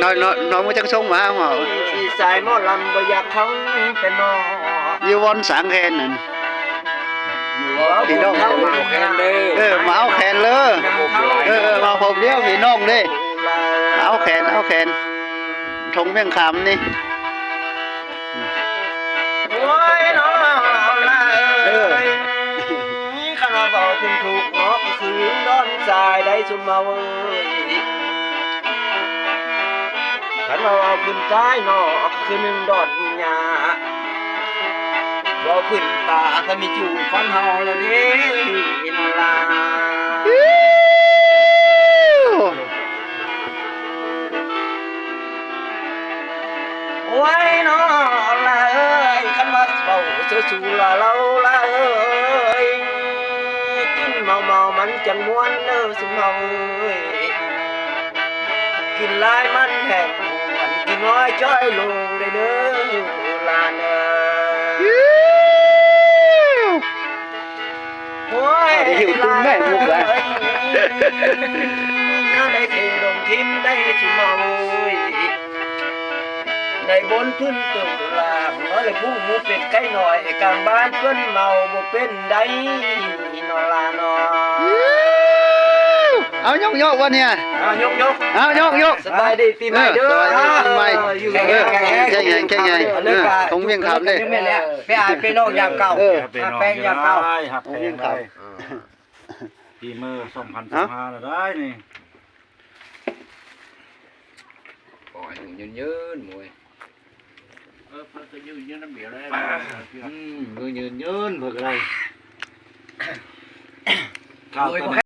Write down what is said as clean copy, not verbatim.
nói mới chắc sống mà không hả สายหมอลำบ่อยากทั้งเป็นนอ yêu von sáng khen này พี่น้อง máu khen lơ mà hộp đéo thì nông đi áo khen thùng miếng khám đi โอ้ยน้องละเอ้ยขนาดบอกคุณถูกเนาะก็คือดอนสายได้สุมาเว้ยขันเอาขึ้นใจเนาะคือหนึ่งดอนหญ้าบ่ขึ้นตาก็มีจูบฟันเฮาแล้วเด้นลาโอ้ยน้องละเอ้ยคันว่าเบาเสือสูละเราละเอ้ยกินเมามันจังม่วนเด้อสุเมาเอ้ยกินหลายมันแห้งมันกินน้อยจ้อยลงได้เด้อลานเอ้ยโอ้ย hiểu tung mẹ một lại น่าได้เทลงทิมได้สุเมาเอ้ยในบนพื้นตึกลางน้อยเลยผู้หมูเป็ดไก่หน่อยกลางบ้านเพิ่นเมาบ่เป็นได้นอลานอ áo nhóc qua nè ยก áo nhóc สบายดีปีใหม่เด้อ ใช่ไงkhông miếng khám đi ไปอ่านไปนอกยามเก่าแป้งยามเก่า หักแพงได้ปีมือ2015แล้วได้นี่ Hỏi nhớ mùi phải tự nhiên như nó biểu đây người nhớ mùi cái này Cao